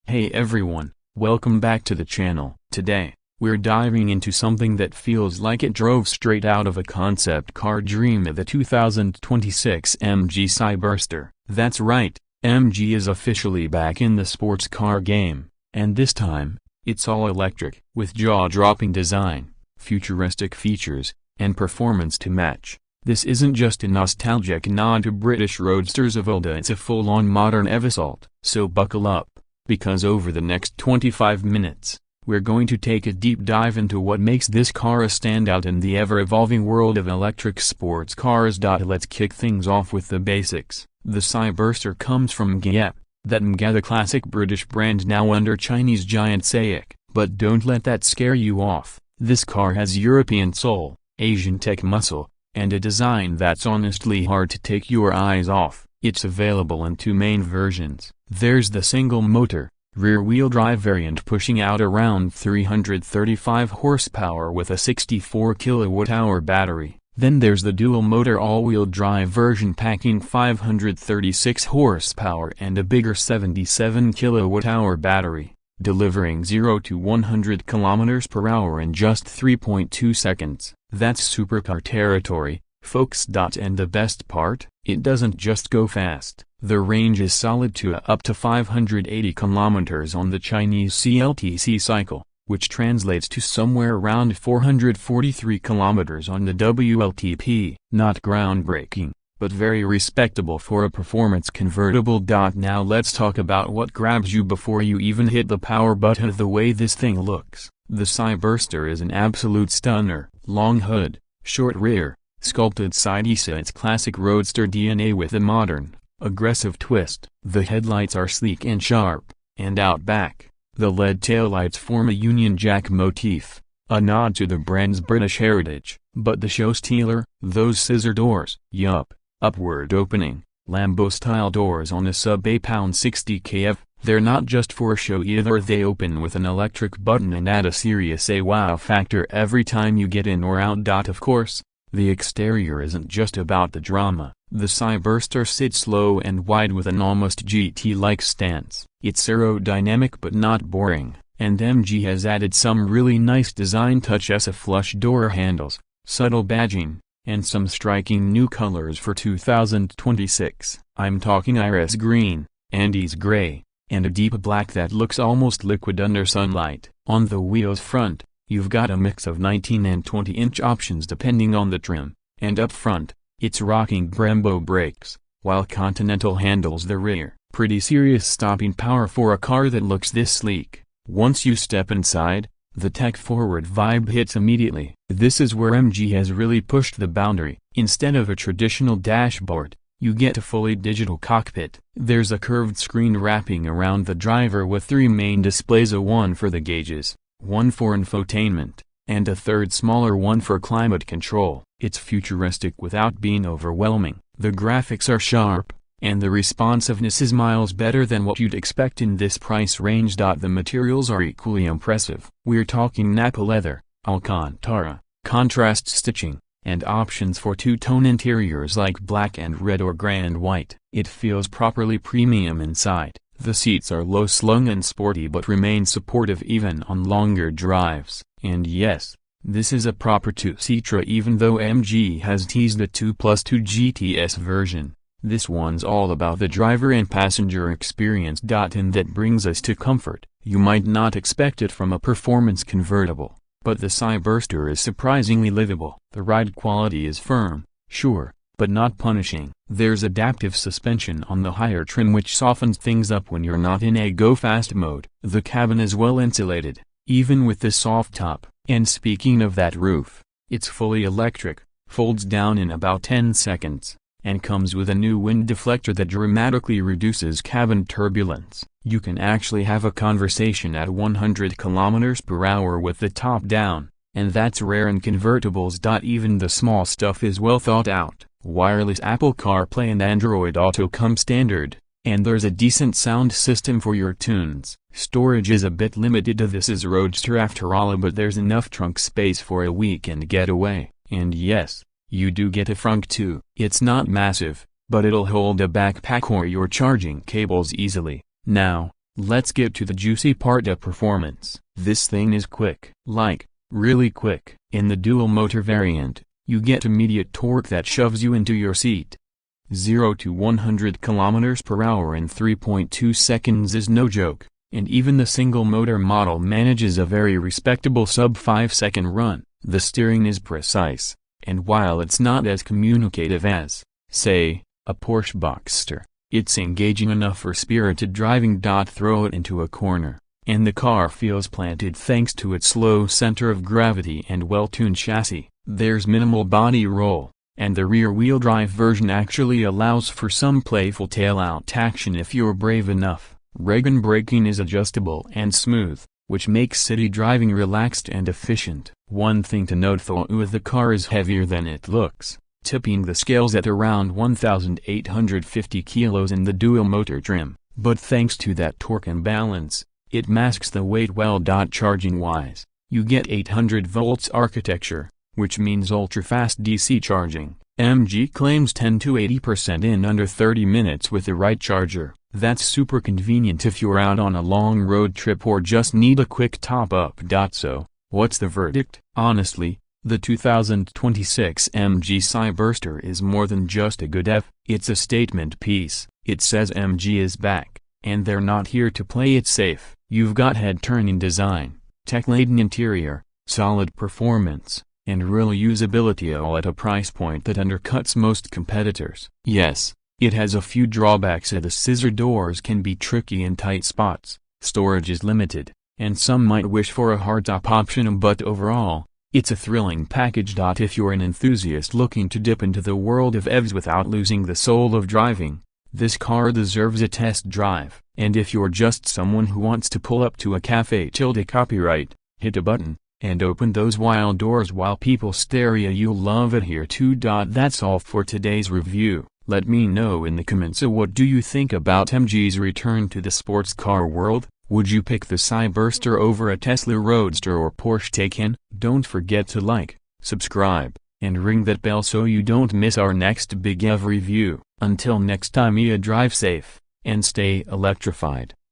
Hey everyone, welcome back to the channel. Today, we're diving into something that feels like it drove straight out of a concept car dream, the 2026 MG Cyberster. That's right, MG is officially back in the sports car game, and this time, it's all electric, with jaw-dropping design, futuristic features, and performance to match. This isn't just a nostalgic nod to British roadsters of old, it's a full-on modern assault. So buckle up, because over the next 25 minutes, we're going to take a deep dive into what makes this car a standout in the ever-evolving world of electric sports cars. Let's kick things off with the basics. The Cyberster comes from MG, that MG, the classic British brand now under Chinese giant SAIC. But don't let that scare you off. This car has European soul, Asian tech muscle, and a design that's honestly hard to take your eyes off. It's available in two main versions. There's the single-motor, rear-wheel drive variant pushing out around 335 horsepower with a 64 kWh battery. Then there's the dual-motor all-wheel drive version packing 536 horsepower and a bigger 77 kWh battery, delivering 0 to 100 km/h in just 3.2 seconds. That's supercar territory, folks. And the best part? It doesn't just go fast. The range is solid to up to 580 km on the Chinese CLTC cycle, which translates to somewhere around 443 km on the WLTP. Not groundbreaking, but very respectable for a performance convertible. Now let's talk about what grabs you before you even hit the power button. The way this thing looks. The Cyberster is an absolute stunner. Long hood, short rear, sculpted side, it's classic roadster DNA with a modern, aggressive twist. The headlights are sleek and sharp, and out back, the LED taillights form a Union Jack motif, a nod to the brand's British heritage. But the show stealer, those scissor doors. Yup, upward opening, Lambo-style doors on a sub-£60 kf. They're not just for show either. They open with an electric button and add a serious wow factor every time you get in or out. Of course, the exterior isn't just about the drama. The Cyberster sits low and wide with an almost GT-like stance. It's aerodynamic but not boring, and MG has added some really nice design touches: flush door handles, subtle badging, and some striking new colors for 2026. I'm talking iris green, Andes gray, and a deep black that looks almost liquid under sunlight. On the wheels front, you've got a mix of 19 and 20-inch options depending on the trim, and up front, it's rocking Brembo brakes, while Continental handles the rear. Pretty serious stopping power for a car that looks this sleek. Once you step inside, the tech-forward vibe hits immediately. This is where MG has really pushed the boundary. Instead of a traditional dashboard, you get a fully digital cockpit. There's a curved screen wrapping around the driver with three main displays: one for the gauges, one for infotainment, and a third smaller one for climate control. It's futuristic without being overwhelming. The graphics are sharp, and the responsiveness is miles better than what you'd expect in this price range. The materials are equally impressive. We're talking Nappa leather, Alcantara, contrast stitching, and options for two-tone interiors like black and red or gray and white. It feels properly premium inside. The seats are low-slung and sporty but remain supportive even on longer drives. And yes, this is a proper two-seater even though MG has teased a 2+2 GTS version. This one's all about the driver and passenger experience. And that brings us to comfort. You might not expect it from a performance convertible, but the Cyberster is surprisingly livable. The ride quality is firm, sure, but not punishing. There's adaptive suspension on the higher trim which softens things up when you're not in a go-fast mode. The cabin is well insulated, even with the soft top. And speaking of that roof, it's fully electric, folds down in about 10 seconds, and comes with a new wind deflector that dramatically reduces cabin turbulence. You can actually have a conversation at 100 km/h with the top down, and that's rare in convertibles. Even the small stuff is well thought out. Wireless Apple CarPlay and Android Auto come standard, and there's a decent sound system for your tunes. Storage is a bit limited. This is Roadster after all, but there's enough trunk space for a weekend getaway. And yes, you do get a frunk too. It's not massive, but it'll hold a backpack or your charging cables easily. Now, Let's get to the juicy part of performance. This thing is quick. Like, really quick. In the dual motor variant, you get immediate torque that shoves you into your seat. 0 to 100 km/h in 3.2 seconds is no joke, and even the single motor model manages a very respectable sub-5 second run. The steering is precise, and while it's not as communicative as, say, a Porsche Boxster, it's engaging enough for spirited driving. Throw it into a corner, and the car feels planted thanks to its low center of gravity and well-tuned chassis. There's minimal body roll, and the rear-wheel drive version actually allows for some playful tail-out action if you're brave enough. Reg-and braking is adjustable and smooth, which makes city driving relaxed and efficient. One thing to note though, the car is heavier than it looks, tipping the scales at around 1,850 kilos in the dual-motor trim, but thanks to that torque and balance, it masks the weight well. Charging-wise, you get 800 volts architecture, which means ultra-fast DC charging. MG claims 10 to 80% in under 30 minutes with the right charger. That's super convenient if you're out on a long road trip or just need a quick top-up. So, what's the verdict? Honestly, the 2026 MG Cyberster is more than just a good F, it's a statement piece. It says MG is back, and they're not here to play it safe. You've got head-turning design, tech-laden interior, solid performance, and real usability, all at a price point that undercuts most competitors. Yes, it has a few drawbacks. The scissor doors can be tricky in tight spots, storage is limited, and some might wish for a hardtop option, but overall, it's a thrilling package. If you're an enthusiast looking to dip into the world of EVs without losing the soul of driving, this car deserves a test drive. And if you're just someone who wants to pull up to a cafe copyright, hit a button, and open those wild doors while people stare at you, you'll love it here too. That's all for today's review. Let me know in the comments what do you think about MG's return to the sports car world. Would you pick the Cyberster over a Tesla Roadster or Porsche Taycan? Don't forget to like, subscribe, and ring that bell so you don't miss our next big EV review. Until next time, drive safe, and stay electrified.